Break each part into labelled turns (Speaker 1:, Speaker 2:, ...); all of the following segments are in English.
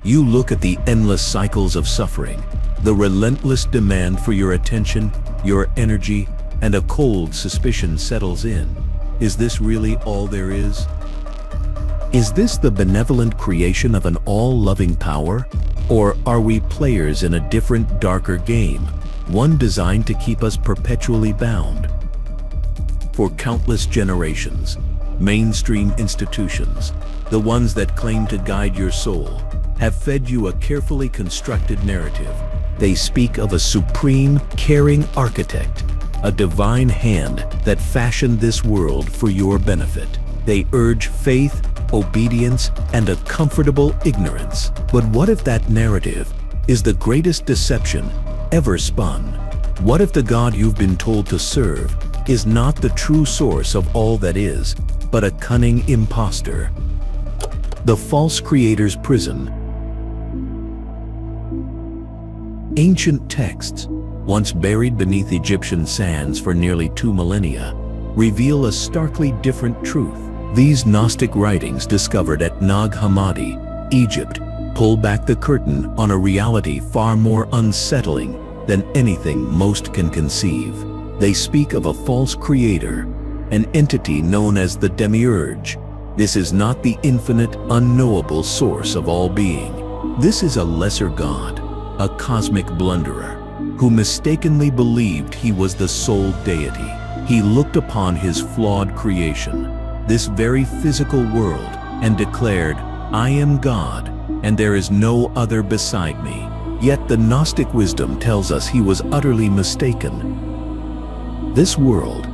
Speaker 1: You look at the endless cycles of suffering, the relentless demand for your attention, your energy, and a cold suspicion settles in. Is this really all there is? Is this the benevolent creation of an all-loving power? Or are we players in a different, darker game, one designed to keep us perpetually bound? For countless generations, mainstream institutions, the ones that claim to guide your soul, have fed you a carefully constructed narrative. They speak of a supreme, caring architect, a divine hand that fashioned this world for your benefit. They urge faith, obedience, and a comfortable ignorance. But what if that narrative is the greatest deception ever spun? What if the God you've been told to serve is not the true source of all that is, but a cunning impostor? The false creator's prison. Ancient texts, once buried beneath Egyptian sands for nearly 2 millennia, reveal a starkly different truth. These Gnostic writings discovered at Nag Hammadi, Egypt, pull back the curtain on a reality far more unsettling than anything most can conceive. They speak of a false creator, an entity known as the Demiurge. This is not the infinite, unknowable source of all being. This is a lesser god, a cosmic blunderer, who mistakenly believed he was the sole deity. He looked upon his flawed creation, this very physical world, and declared, "I am God, and there is no other beside me." Yet the Gnostic wisdom tells us he was utterly mistaken. This world,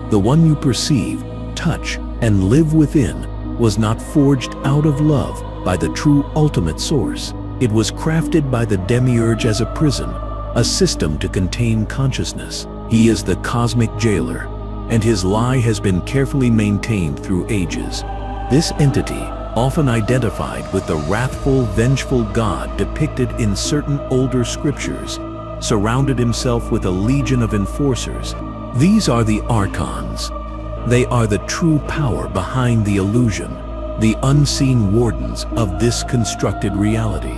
Speaker 1: the one you perceive, touch, and live within, was not forged out of love by the true ultimate source. It was crafted by the Demiurge as a prison, a system to contain consciousness. He is the cosmic jailer, and his lie has been carefully maintained through ages. This entity, often identified with the wrathful, vengeful god depicted in certain older scriptures, surrounded himself with a legion of enforcers. These are the Archons. They are the true power behind the illusion, the unseen wardens of this constructed reality.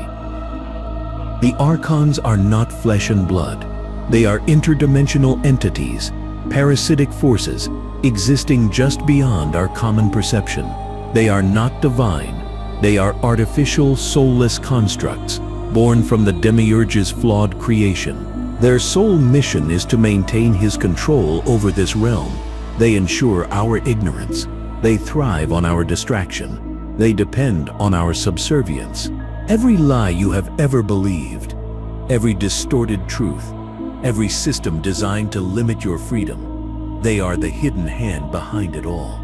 Speaker 1: The Archons are not flesh and blood. They are interdimensional entities, parasitic forces, existing just beyond our common perception. They are not divine. They are artificial, soulless constructs, born from the Demiurge's flawed creation. Their sole mission is to maintain his control over this realm. They ensure our ignorance. They thrive on our distraction. They depend on our subservience. Every lie you have ever believed, every distorted truth, every system designed to limit your freedom, they are the hidden hand behind it all.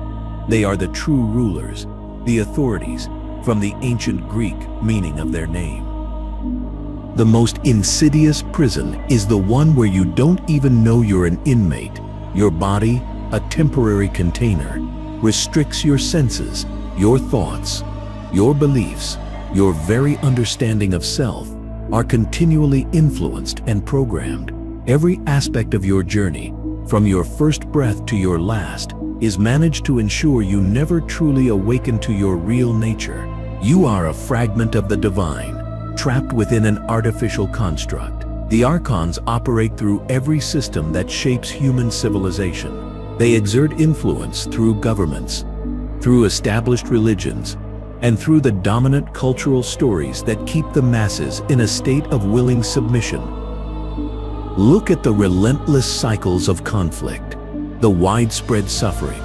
Speaker 1: They are the true rulers, the authorities, from the ancient Greek meaning of their name. The most insidious prison is the one where you don't even know you're an inmate. Your body, a temporary container, restricts your senses, your thoughts, your beliefs, your very understanding of self, are continually influenced and programmed. Every aspect of your journey, from your first breath to your last, is managed to ensure you never truly awaken to your real nature. You are a fragment of the divine, trapped within an artificial construct. The Archons operate through every system that shapes human civilization. They exert influence through governments, through established religions, and through the dominant cultural stories that keep the masses in a state of willing submission. Look at the relentless cycles of conflict, the widespread suffering,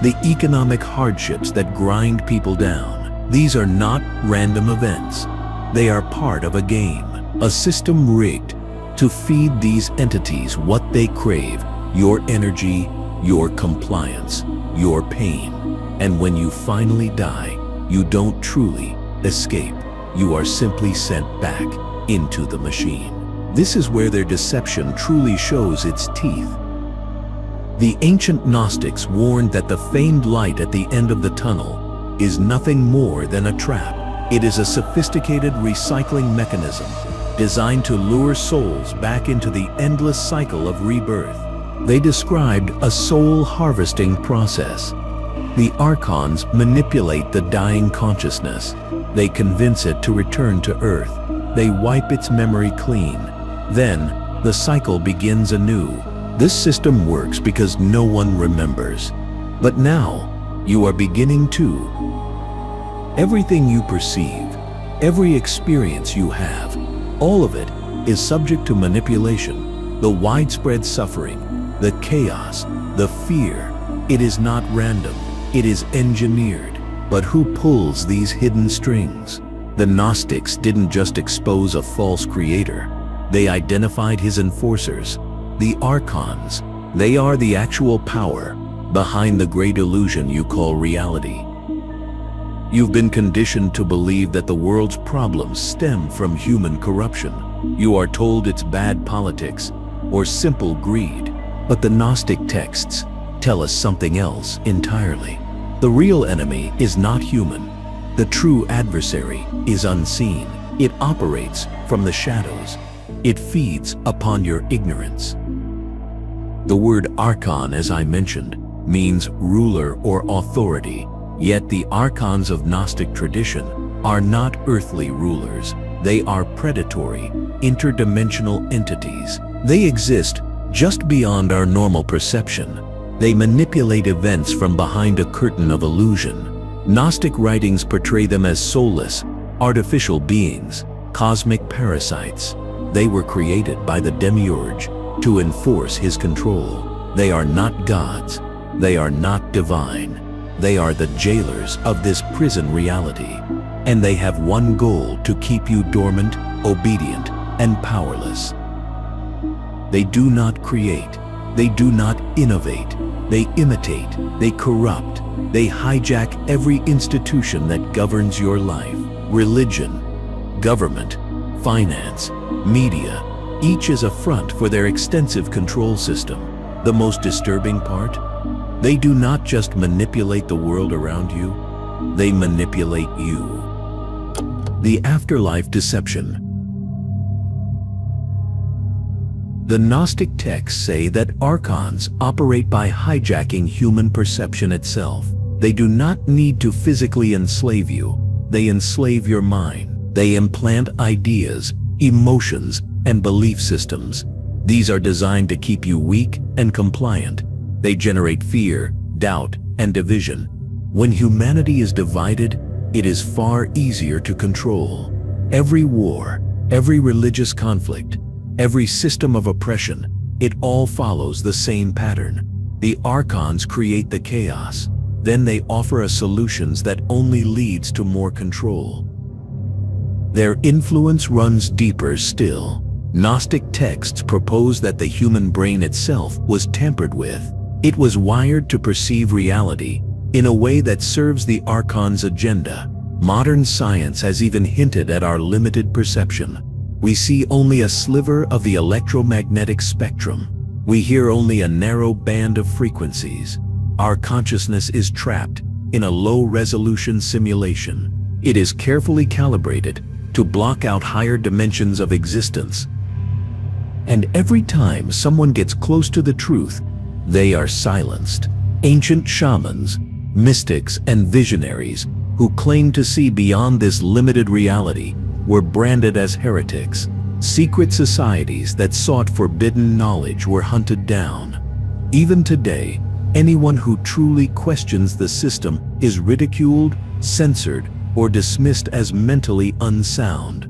Speaker 1: the economic hardships that grind people down. These are not random events. They are part of a game, a system rigged to feed these entities what they crave: your energy, your compliance, your pain. And when you finally die, you don't truly escape. You are simply sent back into the machine. This is where their deception truly shows its teeth. The ancient Gnostics warned that the famed light at the end of the tunnel is nothing more than a trap. It is a sophisticated recycling mechanism designed to lure souls back into the endless cycle of rebirth. They described a soul harvesting process. The Archons manipulate the dying consciousness. They convince it to return to Earth. They wipe its memory clean. Then, the cycle begins anew. This system works because no one remembers. But now, you are beginning to. Everything you perceive, every experience you have, all of it is subject to manipulation. The widespread suffering, the chaos, the fear. It is not random, it is engineered. But who pulls these hidden strings? The Gnostics didn't just expose a false creator. They identified his enforcers, the Archons. They are the actual power behind the great illusion you call reality. You've been conditioned to believe that the world's problems stem from human corruption. You are told it's bad politics or simple greed. But the Gnostic texts tell us something else entirely. The real enemy is not human. The true adversary is unseen. It operates from the shadows. It feeds upon your ignorance. The word Archon, as I mentioned, means ruler or authority. Yet the Archons of Gnostic tradition are not earthly rulers. They are predatory, interdimensional entities. They exist just beyond our normal perception. They manipulate events from behind a curtain of illusion. Gnostic writings portray them as soulless, artificial beings, cosmic parasites. They were created by the Demiurge to enforce his control. They are not gods. They are not divine. They are the jailers of this prison reality. And they have one goal: to keep you dormant, obedient, and powerless. They do not create. They do not innovate. They imitate. They corrupt. They hijack every institution that governs your life. Religion, government, finance, media, each is a front for their extensive control system. The most disturbing part? They do not just manipulate the world around you, they manipulate you. The Afterlife Deception. The Gnostic texts say that Archons operate by hijacking human perception itself. They do not need to physically enslave you. They enslave your mind. They implant ideas, emotions, and belief systems. These are designed to keep you weak and compliant. They generate fear, doubt, and division. When humanity is divided, it is far easier to control. Every war, every religious conflict, every system of oppression, it all follows the same pattern. The Archons create the chaos. Then they offer us solutions that only leads to more control. Their influence runs deeper still. Gnostic texts propose that the human brain itself was tampered with. It was wired to perceive reality in a way that serves the Archons' agenda. Modern science has even hinted at our limited perception. We see only a sliver of the electromagnetic spectrum. We hear only a narrow band of frequencies. Our consciousness is trapped in a low-resolution simulation. It is carefully calibrated to block out higher dimensions of existence. And every time someone gets close to the truth, they are silenced. Ancient shamans, mystics, and visionaries who claim to see beyond this limited reality were branded as heretics. Secret societies that sought forbidden knowledge were hunted down. Even today, anyone who truly questions the system is ridiculed, censored, or dismissed as mentally unsound.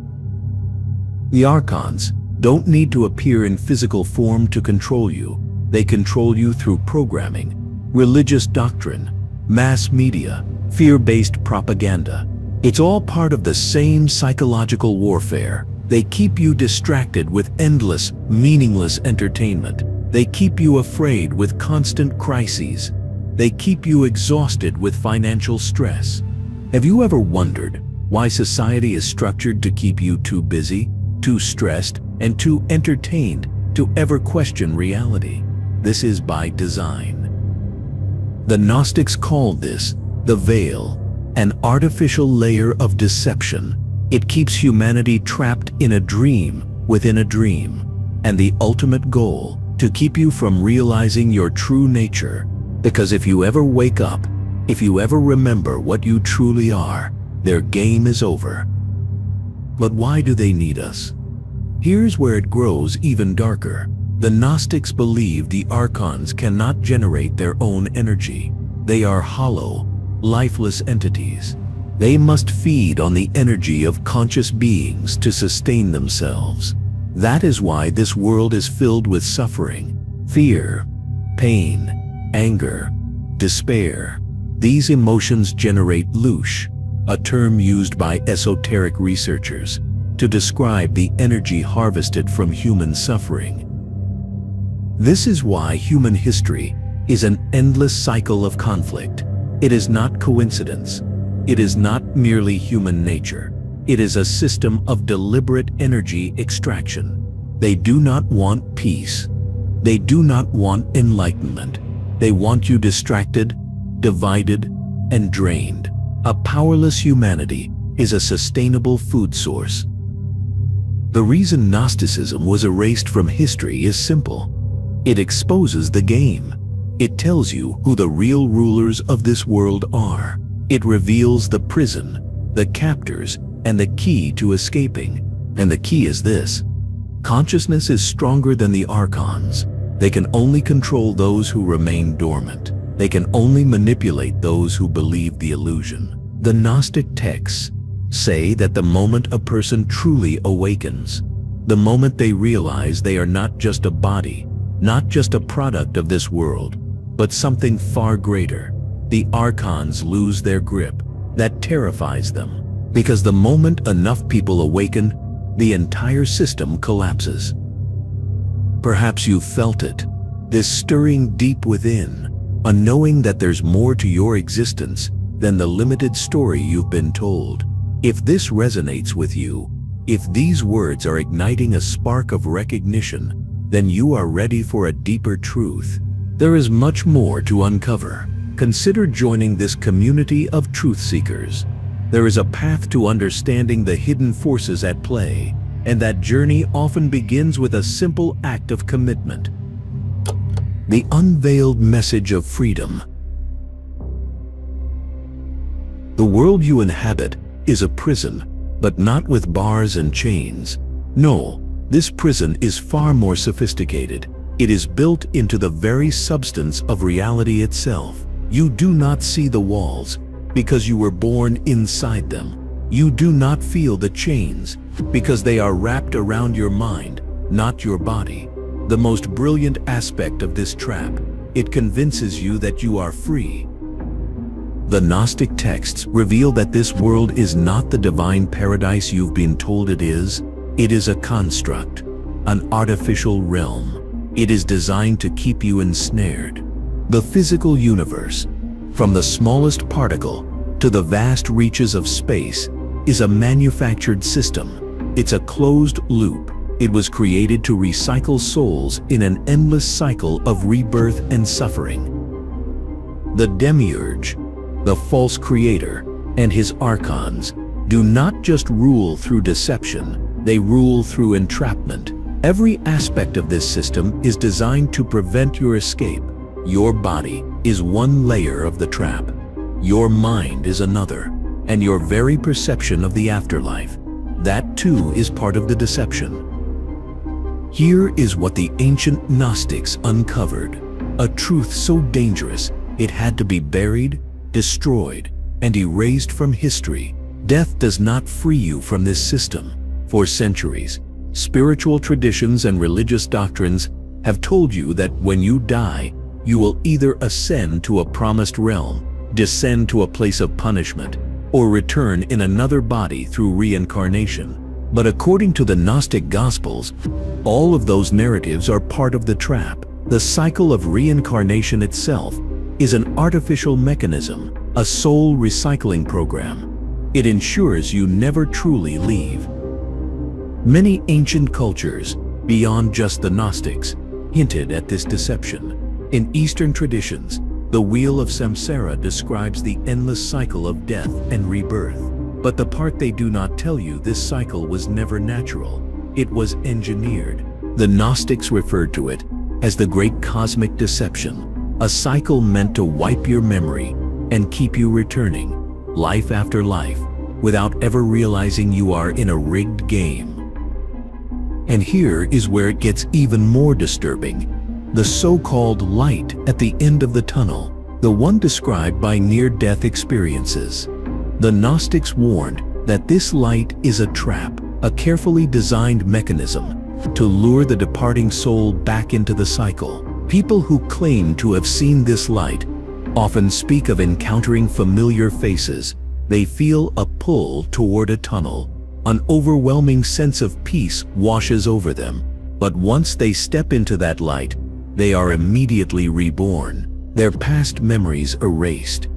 Speaker 1: The Archons don't need to appear in physical form to control you. They control you through programming, religious doctrine, mass media, fear-based propaganda. It's all part of the same psychological warfare. They keep you distracted with endless, meaningless entertainment. They keep you afraid with constant crises. They keep you exhausted with financial stress. Have you ever wondered why society is structured to keep you too busy, too stressed, and too entertained to ever question reality? This is by design. The Gnostics called this the veil, an artificial layer of deception. It keeps humanity trapped in a dream within a dream, and the ultimate goal, to keep you from realizing your true nature. Because if you ever wake up, if you ever remember what you truly are, their game is over. But why do they need us? Here's where it grows even darker. The Gnostics believe the Archons cannot generate their own energy. They are hollow, lifeless entities. They must feed on the energy of conscious beings to sustain themselves. That is why this world is filled with suffering, fear, pain, anger, despair. These emotions generate louche, a term used by esoteric researchers to describe the energy harvested from human suffering. This is why human history is an endless cycle of conflict. It is not coincidence. It is not merely human nature. It is a system of deliberate energy extraction. They do not want peace. They do not want enlightenment. They want you distracted, divided, and drained. A powerless humanity is a sustainable food source. The reason Gnosticism was erased from history is simple. It exposes the game. It tells you who the real rulers of this world are. It reveals the prison, the captors, and the key to escaping. And the key is this: consciousness is stronger than the Archons. They can only control those who remain dormant. They can only manipulate those who believe the illusion. The Gnostic texts say that the moment a person truly awakens, the moment they realize they are not just a body, not just a product of this world, but something far greater, the Archons lose their grip. That terrifies them, because the moment enough people awaken, the entire system collapses. Perhaps you've felt it, this stirring deep within, a knowing that there's more to your existence than the limited story you've been told. If this resonates with you, if these words are igniting a spark of recognition, then you are ready for a deeper truth. There is much more to uncover. Consider joining this community of truth seekers. There is a path to understanding the hidden forces at play, and that journey often begins with a simple act of commitment. The unveiled message of freedom. The world you inhabit is a prison, but not with bars and chains. No, this prison is far more sophisticated. It is built into the very substance of reality itself. You do not see the walls because you were born inside them. You do not feel the chains because they are wrapped around your mind, not your body. The most brilliant aspect of this trap, it convinces you that you are free. The Gnostic texts reveal that this world is not the divine paradise you've been told it is. It is a construct, an artificial realm. It is designed to keep you ensnared. The physical universe, from the smallest particle to the vast reaches of space, is a manufactured system. It's a closed loop. It was created to recycle souls in an endless cycle of rebirth and suffering. The Demiurge, the false creator, and his Archons do not just rule through deception, they rule through entrapment. Every aspect of this system is designed to prevent your escape. Your body is one layer of the trap. Your mind is another, and your very perception of the afterlife, that too is part of the deception. Here is what the ancient Gnostics uncovered, a truth so dangerous it had to be buried, destroyed, and erased from history. Death does not free you from this system. For centuries, spiritual traditions and religious doctrines have told you that when you die, you will either ascend to a promised realm, descend to a place of punishment, or return in another body through reincarnation. But according to the Gnostic Gospels, all of those narratives are part of the trap. The cycle of reincarnation itself is an artificial mechanism, a soul recycling program. It ensures you never truly leave. Many ancient cultures, beyond just the Gnostics, hinted at this deception. In Eastern traditions, the wheel of samsara describes the endless cycle of death and rebirth. But the part they do not tell you, this cycle was never natural. It was engineered. The Gnostics referred to it as the great cosmic deception, a cycle meant to wipe your memory and keep you returning, life after life, without ever realizing you are in a rigged game. And here is where it gets even more disturbing. The so-called light at the end of the tunnel, the one described by near-death experiences. The Gnostics warned that this light is a trap, a carefully designed mechanism to lure the departing soul back into the cycle. People who claim to have seen this light often speak of encountering familiar faces. They feel a pull toward a tunnel. An overwhelming sense of peace washes over them. But once they step into that light, they are immediately reborn. Their past memories erased.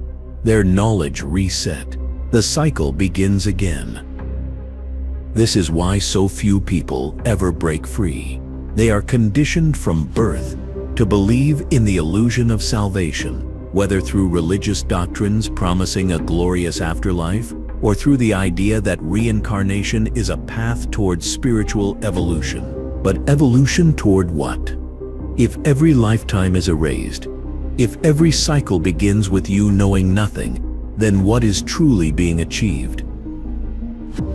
Speaker 1: Their knowledge reset. The cycle begins again. This is why so few people ever break free. They are conditioned from birth to believe in the illusion of salvation, whether through religious doctrines promising a glorious afterlife, or through the idea that reincarnation is a path towards spiritual evolution. But evolution toward what? If every lifetime is erased, if every cycle begins with you knowing nothing, then what is truly being achieved?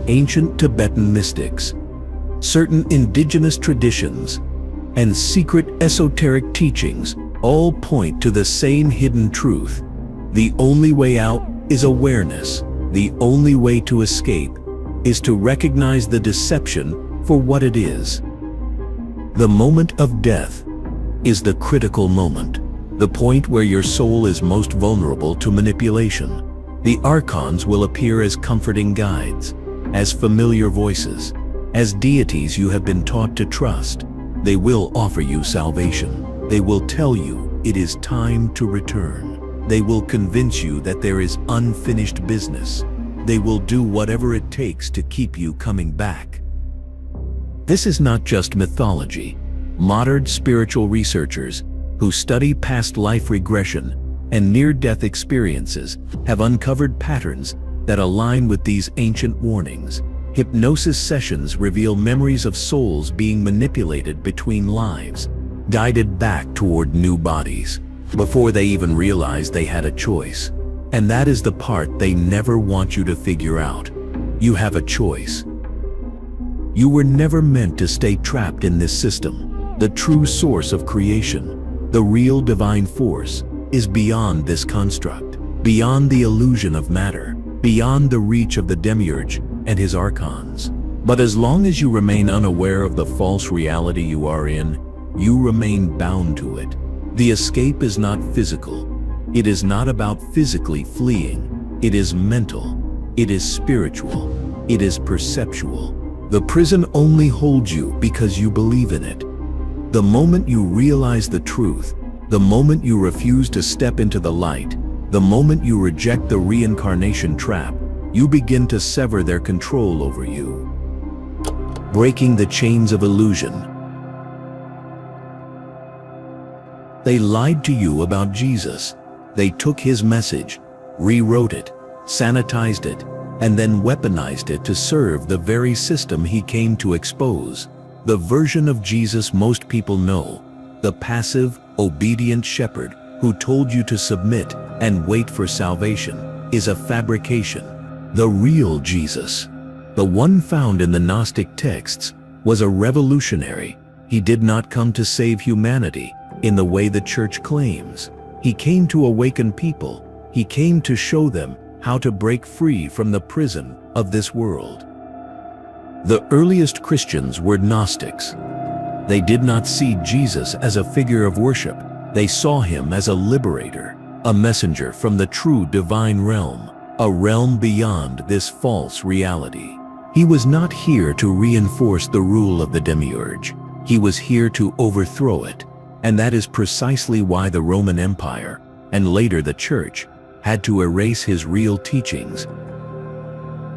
Speaker 1: Ancient Tibetan mystics, certain indigenous traditions, and secret esoteric teachings all point to the same hidden truth. The only way out is awareness. The only way to escape is to recognize the deception for what it is. The moment of death is the critical moment, the point where your soul is most vulnerable to manipulation. The Archons will appear as comforting guides, as familiar voices, as deities you have been taught to trust. They will offer you salvation. They will tell you it is time to return. They will convince you that there is unfinished business. They will do whatever it takes to keep you coming back. This is not just mythology. Modern spiritual researchers who study past life regression and near-death experiences have uncovered patterns that align with these ancient warnings. Hypnosis sessions reveal memories of souls being manipulated between lives, guided back toward new bodies, before they even realize they had a choice. And that is the part they never want you to figure out. You have a choice. You were never meant to stay trapped in this system. The true source of creation, the real divine force, is beyond this construct, beyond the illusion of matter, beyond the reach of the Demiurge and his Archons. But as long as you remain unaware of the false reality you are in, you remain bound to it. The escape is not physical. It is not about physically fleeing. It is mental. It is spiritual. It is perceptual. The prison only holds you because you believe in it. The moment you realize the truth, the moment you refuse to step into the light, the moment you reject the reincarnation trap, you begin to sever their control over you. Breaking the chains of illusion. They lied to you about Jesus. They took his message, rewrote it, sanitized it, and then weaponized it to serve the very system he came to expose. The version of Jesus most people know, the passive, obedient shepherd who told you to submit and wait for salvation, is a fabrication. The real Jesus, the one found in the Gnostic texts, was a revolutionary. He did not come to save humanity in the way the church claims. He came to awaken people. He came to show them how to break free from the prison of this world. The earliest Christians were Gnostics. They did not see Jesus as a figure of worship. They saw him as a liberator, a messenger from the true divine realm, a realm beyond this false reality. He was not here to reinforce the rule of the Demiurge. He was here to overthrow it. And that is precisely why the Roman Empire, and later the Church, had to erase his real teachings.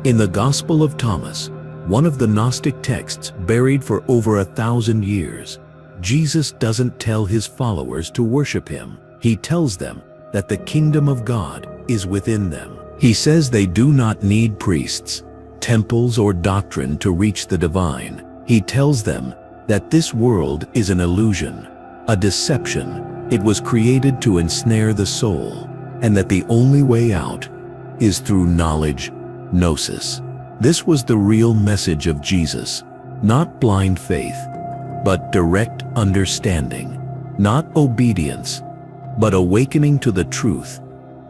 Speaker 1: In the Gospel of Thomas, one of the Gnostic texts buried for over 1,000 years, Jesus doesn't tell his followers to worship him. He tells them that the kingdom of God is within them. He says they do not need priests, temples, or doctrine to reach the divine. He tells them that this world is an illusion, a deception. It was created to ensnare the soul, and that the only way out is through knowledge Gnosis. This was the real message of Jesus, not blind faith, but direct understanding, not obedience, but awakening to the truth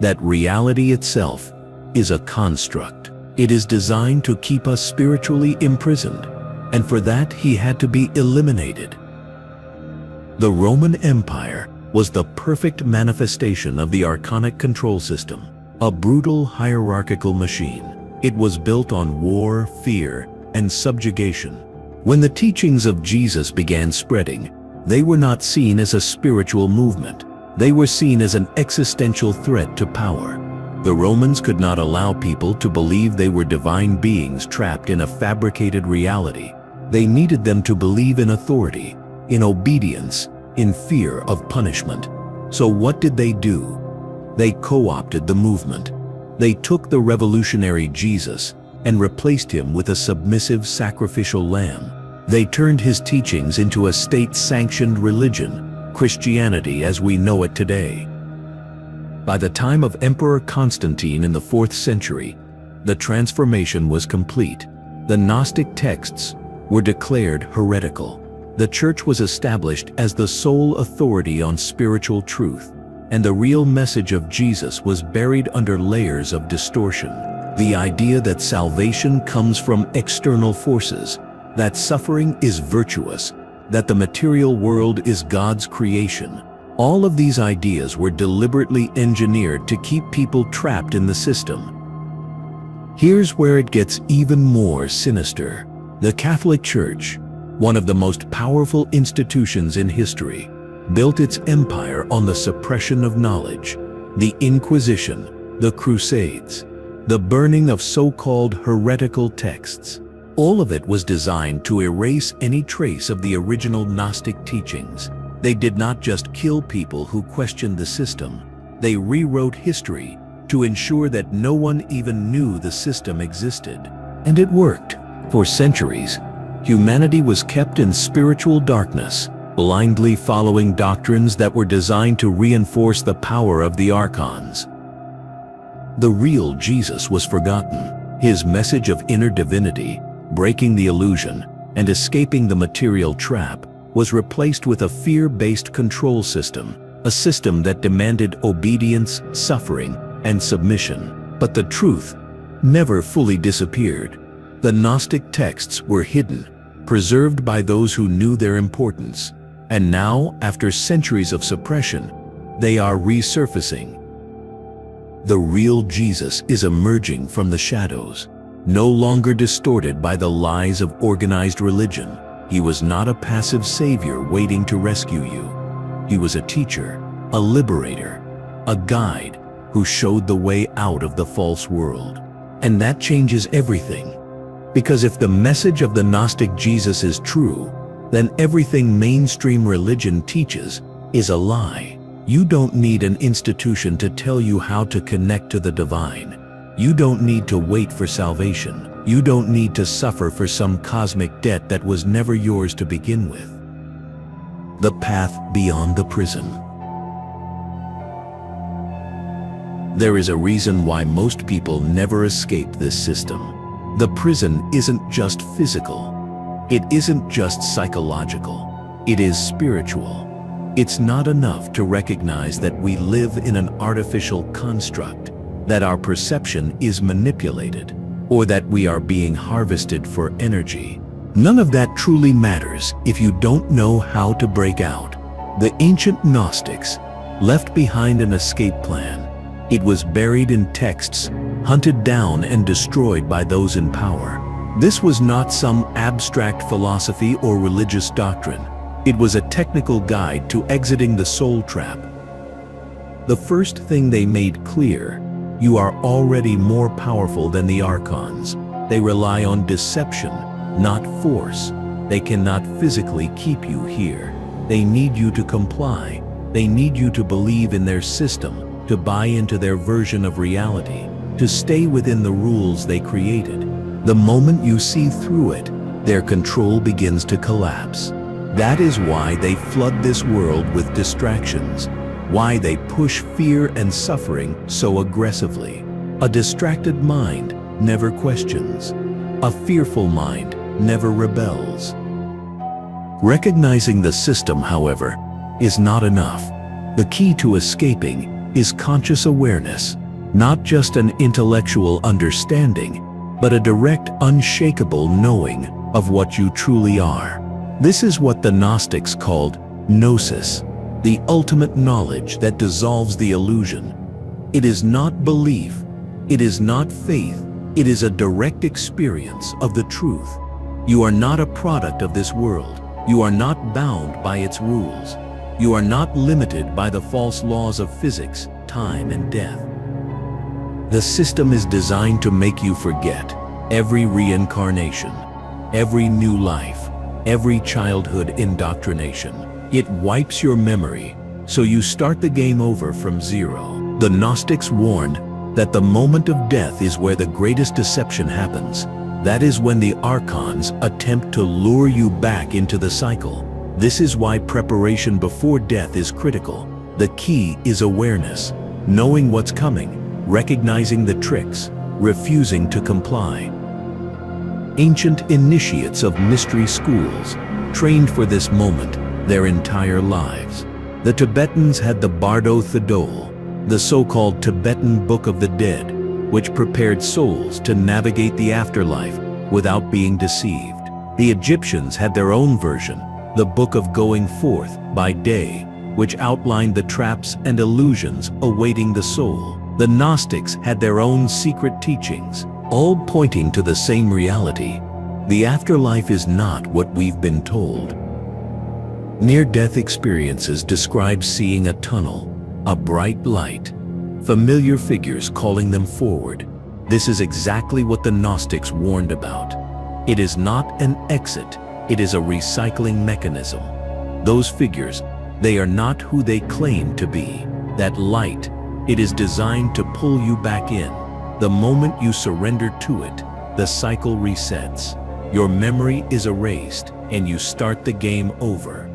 Speaker 1: that reality itself is a construct. It is designed to keep us spiritually imprisoned, and for that he had to be eliminated. The Roman Empire was the perfect manifestation of the archonic control system, a brutal hierarchical machine. It was built on war, fear, and subjugation. When the teachings of Jesus began spreading, they were not seen as a spiritual movement. They were seen as an existential threat to power. The Romans could not allow people to believe they were divine beings trapped in a fabricated reality. They needed them to believe in authority, in obedience, in fear of punishment. So what did they do? They co-opted the movement. They took the revolutionary Jesus and replaced him with a submissive sacrificial lamb. They turned his teachings into a state-sanctioned religion, Christianity as we know it today. By the time of Emperor Constantine in the 4th century, the transformation was complete. The Gnostic texts were declared heretical. The Church was established as the sole authority on spiritual truth, and the real message of Jesus was buried under layers of distortion. The idea that salvation comes from external forces, that suffering is virtuous, that the material world is God's creation. All of these ideas were deliberately engineered to keep people trapped in the system. Here's where it gets even more sinister. The Catholic Church, one of the most powerful institutions in history, built its empire on the suppression of knowledge. The Inquisition, the Crusades, the burning of so-called heretical texts. All of it was designed to erase any trace of the original Gnostic teachings. They did not just kill people who questioned the system. They rewrote history to ensure that no one even knew the system existed. And it worked. For centuries, humanity was kept in spiritual darkness, blindly following doctrines that were designed to reinforce the power of the Archons. The real Jesus was forgotten. His message of inner divinity, breaking the illusion and escaping the material trap, was replaced with a fear-based control system, a system that demanded obedience, suffering, and submission. But the truth never fully disappeared. The Gnostic texts were hidden, preserved by those who knew their importance. And now, after centuries of suppression, they are resurfacing. The real Jesus is emerging from the shadows, no longer distorted by the lies of organized religion. He was not a passive savior waiting to rescue you. He was a teacher, a liberator, a guide who showed the way out of the false world. And that changes everything. Because if the message of the Gnostic Jesus is true, then everything mainstream religion teaches is a lie. You don't need an institution to tell you how to connect to the divine. You don't need to wait for salvation. You don't need to suffer for some cosmic debt that was never yours to begin with. The path beyond the prison. There is a reason why most people never escape this system. The prison isn't just physical. It isn't just psychological. It is spiritual. It's not enough to recognize that we live in an artificial construct, that our perception is manipulated, or that we are being harvested for energy. None of that truly matters if you don't know how to break out. The ancient Gnostics left behind an escape plan. It was buried in texts, hunted down and destroyed by those in power. This was not some abstract philosophy or religious doctrine. It was a technical guide to exiting the soul trap. The first thing they made clear: you are already more powerful than the Archons. They rely on deception, not force. They cannot physically keep you here. They need you to comply. They need you to believe in their system, to buy into their version of reality, to stay within the rules they created. The moment you see through it, their control begins to collapse. That is why they flood this world with distractions, why they push fear and suffering so aggressively. A distracted mind never questions. A fearful mind never rebels. Recognizing the system, however, is not enough. The key to escaping is conscious awareness, not just an intellectual understanding, but a direct, unshakable knowing of what you truly are. This is what the Gnostics called gnosis, the ultimate knowledge that dissolves the illusion. It is not belief, it is not faith, it is a direct experience of the truth. You are not a product of this world. You are not bound by its rules. You are not limited by the false laws of physics, time, and death. The system is designed to make you forget every reincarnation, every new life, every childhood indoctrination. It wipes your memory, so you start the game over from zero. The Gnostics warned that the moment of death is where the greatest deception happens. That is when the Archons attempt to lure you back into the cycle. This is why preparation before death is critical. The key is awareness, knowing what's coming, recognizing the tricks, refusing to comply. Ancient initiates of mystery schools trained for this moment their entire lives. The Tibetans had the Bardo Thadol, the so-called Tibetan Book of the Dead, which prepared souls to navigate the afterlife without being deceived. The Egyptians had their own version, the Book of Going Forth by Day, which outlined the traps and illusions awaiting the soul. The Gnostics had their own secret teachings, all pointing to the same reality. The afterlife is not what we've been told. Near-death experiences describe seeing a tunnel, a bright light, familiar figures calling them forward. This is exactly what the Gnostics warned about. It is not an exit, it is a recycling mechanism. Those figures, they are not who they claim to be. That light, it is designed to pull you back in. The moment you surrender to it, the cycle resets. Your memory is erased and you start the game over.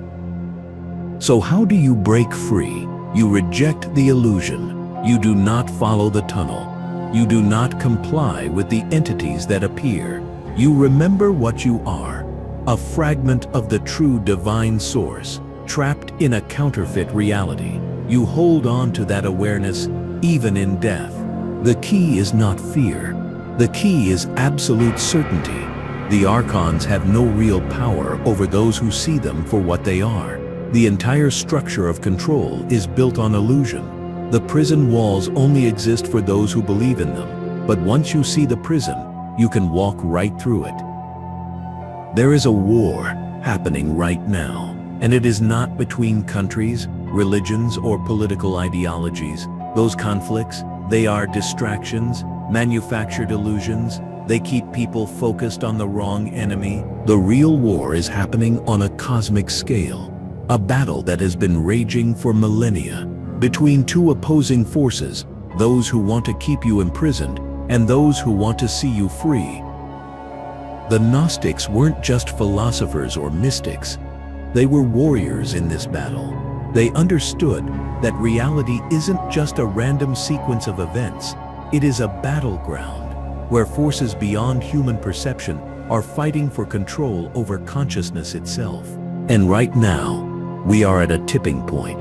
Speaker 1: So how do you break free? You reject the illusion. You do not follow the tunnel. You do not comply with the entities that appear. You remember what you are, a fragment of the true divine source, trapped in a counterfeit reality. You hold on to that awareness even in death. The key is not fear. The key is absolute certainty. The Archons have no real power over those who see them for what they are. The entire structure of control is built on illusion. The prison walls only exist for those who believe in them. But once you see the prison, you can walk right through it. There is a war happening right now, and it is not between countries, religions, or political ideologies. Those conflicts, they are distractions, manufactured illusions. They keep people focused on the wrong enemy. The real war is happening on a cosmic scale, a battle that has been raging for millennia, between two opposing forces, those who want to keep you imprisoned and those who want to see you free. The Gnostics weren't just philosophers or mystics. They were warriors in this battle. They understood that reality isn't just a random sequence of events. It is a battleground where forces beyond human perception are fighting for control over consciousness itself. And right now, we are at a tipping point.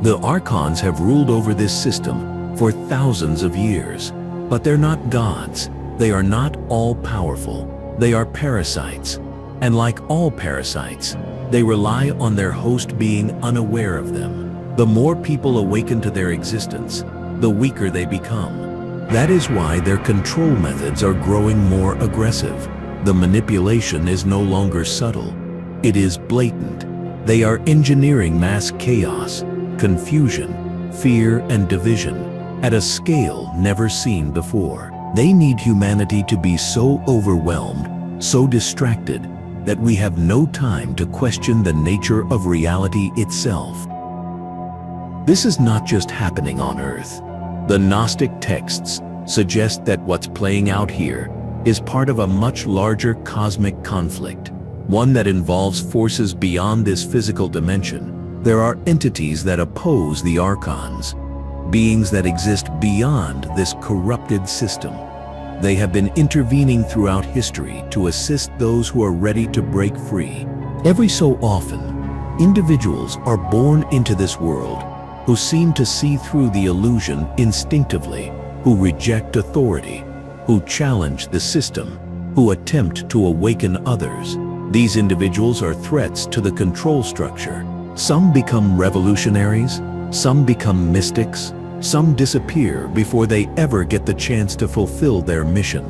Speaker 1: The Archons have ruled over this system for thousands of years, but they're not gods. They are not all-powerful. They are parasites. And like all parasites, they rely on their host being unaware of them. The more people awaken to their existence, the weaker they become. That is why their control methods are growing more aggressive. The manipulation is no longer subtle. It is blatant. They are engineering mass chaos, confusion, fear, and division at a scale never seen before. They need humanity to be so overwhelmed, so distracted, that we have no time to question the nature of reality itself. This is not just happening on Earth. The Gnostic texts suggest that what's playing out here is part of a much larger cosmic conflict, one that involves forces beyond this physical dimension. There are entities that oppose the Archons, beings that exist beyond this corrupted system. They have been intervening throughout history to assist those who are ready to break free. Every so often, individuals are born into this world who seem to see through the illusion instinctively, who reject authority, who challenge the system, who attempt to awaken others. These individuals are threats to the control structure. Some become revolutionaries, some become mystics, some disappear before they ever get the chance to fulfill their mission.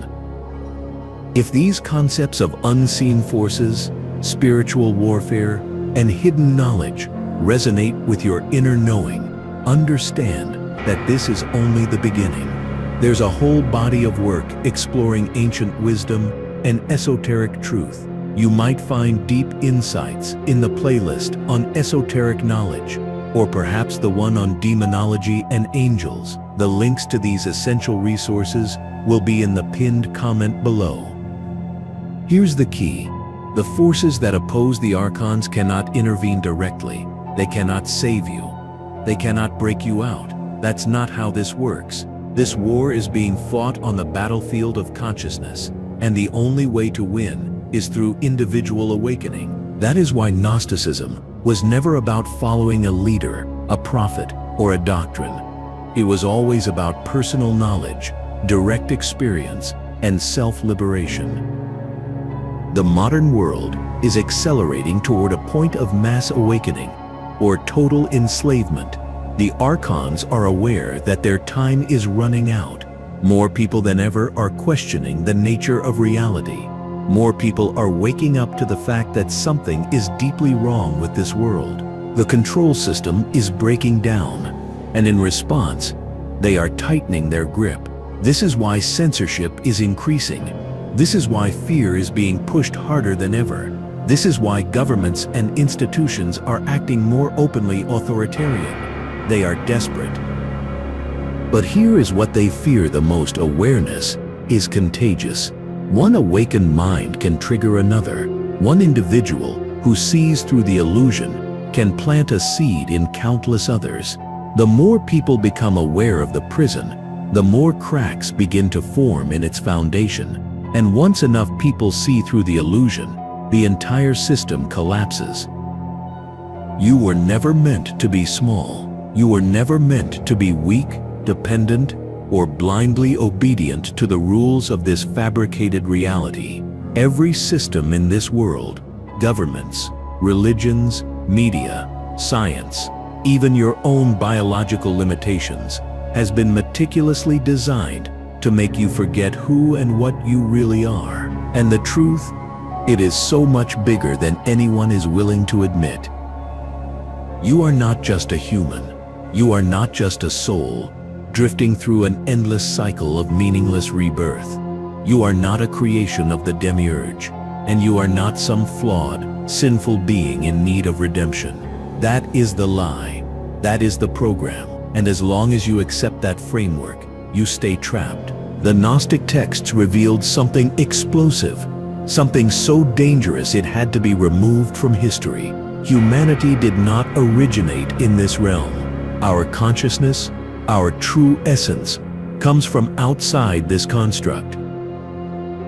Speaker 1: If these concepts of unseen forces, spiritual warfare, and hidden knowledge resonate with your inner knowing, understand that this is only the beginning. There's a whole body of work exploring ancient wisdom and esoteric truth. You might find deep insights in the playlist on esoteric knowledge, or perhaps the one on demonology and angels. The links to these essential resources will be in the pinned comment below. Here's the key. The forces that oppose the Archons cannot intervene directly. They cannot save you. They cannot break you out. That's not how this works. This war is being fought on the battlefield of consciousness, and the only way to win is through individual awakening. That is why Gnosticism was never about following a leader, a prophet, or a doctrine. It was always about personal knowledge, direct experience, and self-liberation. The modern world is accelerating toward a point of mass awakening, or total enslavement. The Archons are aware that their time is running out. More people than ever are questioning the nature of reality. More people are waking up to the fact that something is deeply wrong with this world. The control system is breaking down, and in response, they are tightening their grip. This is why censorship is increasing. This is why fear is being pushed harder than ever. This is why governments and institutions are acting more openly authoritarian. They are desperate. But here is what they fear the most: awareness is contagious. One awakened mind can trigger another. One individual who sees through the illusion can plant a seed in countless others. The more people become aware of the prison, the more cracks begin to form in its foundation. And once enough people see through the illusion, the entire system collapses. You were never meant to be small. You were never meant to be weak, dependent, or blindly obedient to the rules of this fabricated reality. Every system in this world, governments, religions, media, science, even your own biological limitations, has been meticulously designed to make you forget who and what you really are. And the truth, it is so much bigger than anyone is willing to admit. You are not just a human. You are not just a soul, drifting through an endless cycle of meaningless rebirth. You are not a creation of the Demiurge, and you are not some flawed, sinful being in need of redemption. That is the lie. That is the program. And as long as you accept that framework, you stay trapped. The Gnostic texts revealed something explosive, something so dangerous it had to be removed from history. Humanity did not originate in this realm. Our consciousness, our true essence, comes from outside this construct.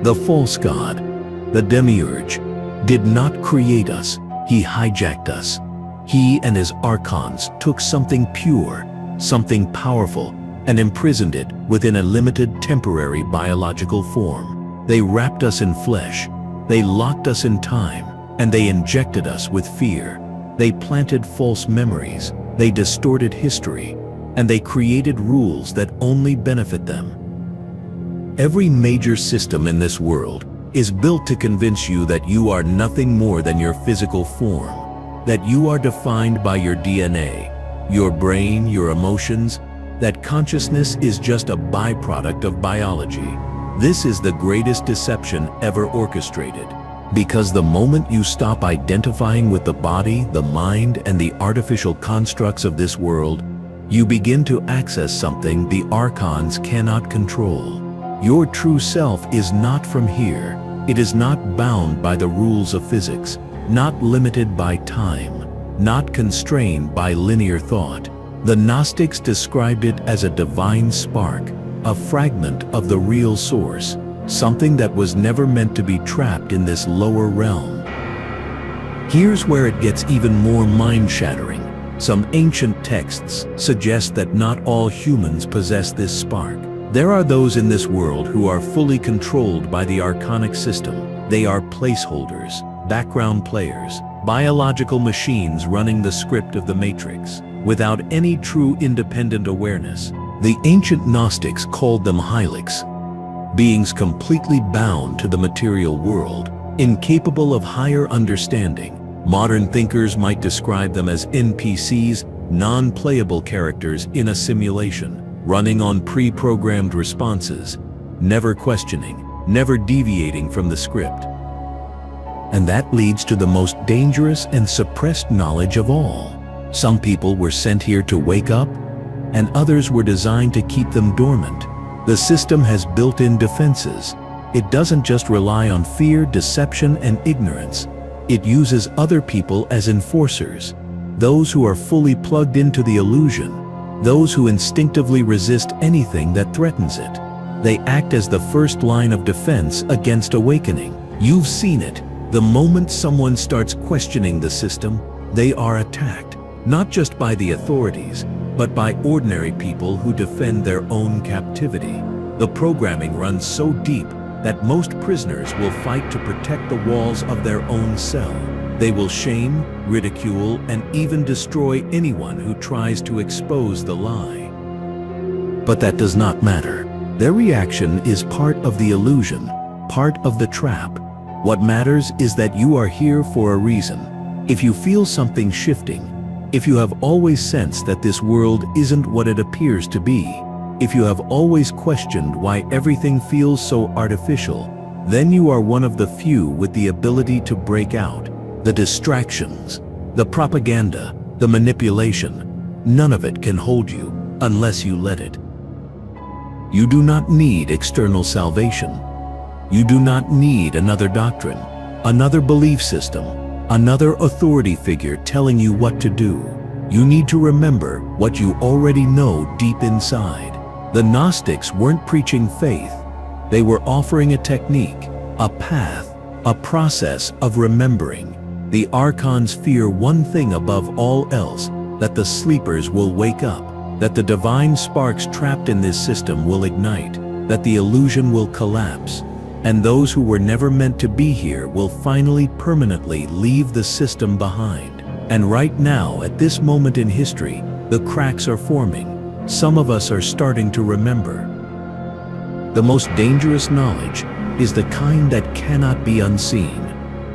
Speaker 1: The false god, the Demiurge, did not create us. He hijacked us. He and his Archons took something pure, something powerful, and imprisoned it within a limited temporary biological form. They wrapped us in flesh, they locked us in time, and they injected us with fear. They planted false memories, they distorted history, and they created rules that only benefit them. Every major system in this world is built to convince you that you are nothing more than your physical form, that you are defined by your DNA, your brain, your emotions, that consciousness is just a byproduct of biology. This is the greatest deception ever orchestrated, because the moment you stop identifying with the body, the mind, and the artificial constructs of this world, you begin to access something the Archons cannot control. Your true self is not from here. It is not bound by the rules of physics, not limited by time, not constrained by linear thought. The Gnostics described it as a divine spark, a fragment of the real source, something that was never meant to be trapped in this lower realm. Here's where it gets even more mind-shattering. Some ancient texts suggest that not all humans possess this spark. There are those in this world who are fully controlled by the archonic system. They are placeholders, background players, biological machines running the script of the Matrix, without any true independent awareness. The ancient Gnostics called them hylics, beings completely bound to the material world, incapable of higher understanding. Modern thinkers might describe them as NPCs, non-playable characters in a simulation, running on pre-programmed responses, never questioning, never deviating from the script. And that leads to the most dangerous and suppressed knowledge of all. Some people were sent here to wake up, and others were designed to keep them dormant. The system has built-in defenses. It doesn't just rely on fear, deception, and ignorance. It uses other people as enforcers, those who are fully plugged into the illusion, those who instinctively resist anything that threatens it. They act as the first line of defense against awakening. You've seen it. The moment someone starts questioning the system, they are attacked, not just by the authorities, but by ordinary people who defend their own captivity. The programming runs so deep that most prisoners will fight to protect the walls of their own cell. They will shame, ridicule, and even destroy anyone who tries to expose the lie. But that does not matter. Their reaction is part of the illusion, part of the trap. What matters is that you are here for a reason. If you feel something shifting, if you have always sensed that this world isn't what it appears to be, if you have always questioned why everything feels so artificial, then you are one of the few with the ability to break out. The distractions, the propaganda, the manipulation, none of it can hold you unless you let it. You do not need external salvation. You do not need another doctrine, another belief system, another authority figure telling you what to do. You need to remember what you already know deep inside. The Gnostics weren't preaching faith. They were offering a technique, a path, a process of remembering. The Archons fear one thing above all else, that the sleepers will wake up, that the divine sparks trapped in this system will ignite, that the illusion will collapse, and those who were never meant to be here will finally permanently leave the system behind. And right now, at this moment in history, the cracks are forming. Some of us are starting to remember. The most dangerous knowledge is the kind that cannot be unseen.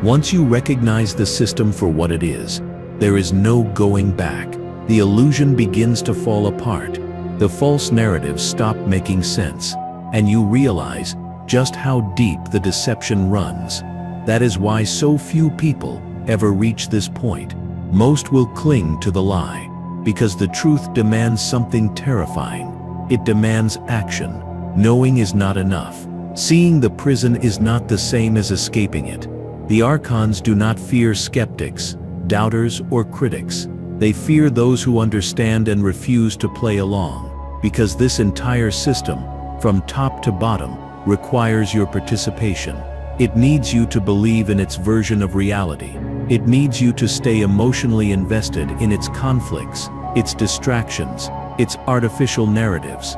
Speaker 1: Once you recognize the system for what it is, there is no going back. The illusion begins to fall apart. The false narratives stop making sense, and you realize just how deep the deception runs. That is why so few people ever reach this point. Most will cling to the lie, because the truth demands something terrifying. It demands action. Knowing is not enough. Seeing the prison is not the same as escaping it. The Archons do not fear skeptics, doubters, or critics. They fear those who understand and refuse to play along, because this entire system, from top to bottom, requires your participation. It needs you to believe in its version of reality. It needs you to stay emotionally invested in its conflicts, its distractions, its artificial narratives.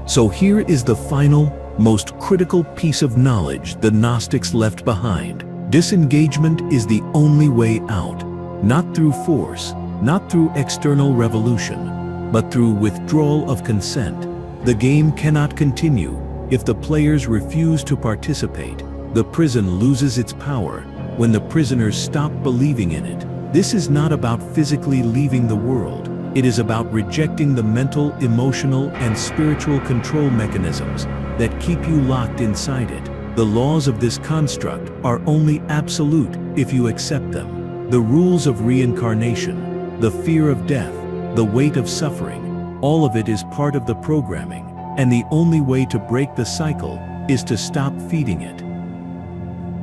Speaker 1: So here is the final, most critical piece of knowledge the Gnostics left behind. Disengagement is the only way out, not through force, not through external revolution, but through withdrawal of consent. The game cannot continue if the players refuse to participate. The prison loses its power when the prisoners stop believing in it. This is not about physically leaving the world. It is about rejecting the mental, emotional, and spiritual control mechanisms that keep you locked inside it. The laws of this construct are only absolute if you accept them. The rules of reincarnation, the fear of death, the weight of suffering, all of it is part of the programming, and the only way to break the cycle is to stop feeding it.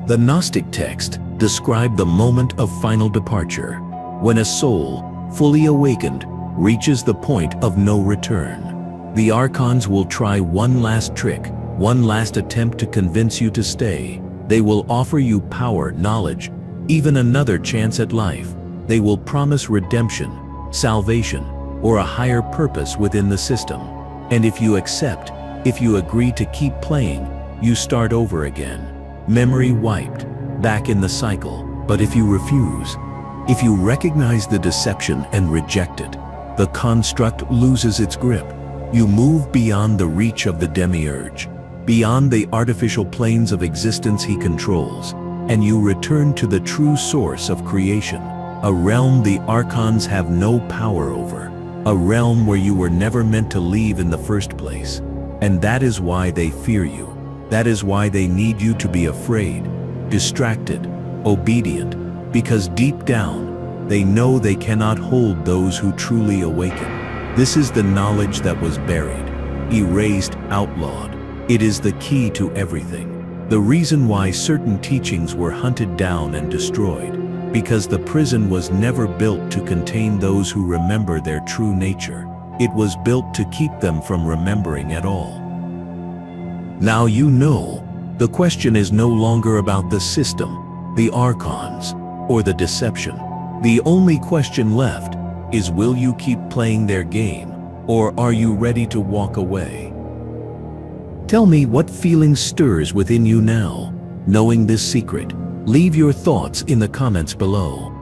Speaker 1: The Gnostic text described the moment of final departure, when a soul, fully awakened, reaches the point of no return. The Archons will try one last trick, one last attempt to convince you to stay. They will offer you power, knowledge, even another chance at life. They will promise redemption, salvation, or a higher purpose within the system. And if you accept, if you agree to keep playing, you start over again. Memory wiped, back in the cycle. But if you refuse, if you recognize the deception and reject it, the construct loses its grip. You move beyond the reach of the Demiurge, beyond the artificial planes of existence he controls, and you return to the true source of creation, a realm the Archons have no power over, a realm where you were never meant to leave in the first place. And that is why they fear you. That is why they need you to be afraid, distracted, obedient, because deep down, they know they cannot hold those who truly awaken. This is the knowledge that was buried, erased, outlawed. It is the key to everything. The reason why certain teachings were hunted down and destroyed, because the prison was never built to contain those who remember their true nature. It was built to keep them from remembering at all. Now you know, the question is no longer about the system, the Archons, or the deception. The only question left is, will you keep playing their game, or are you ready to walk away? Tell me what feeling stirs within you now, knowing this secret. Leave your thoughts in the comments below.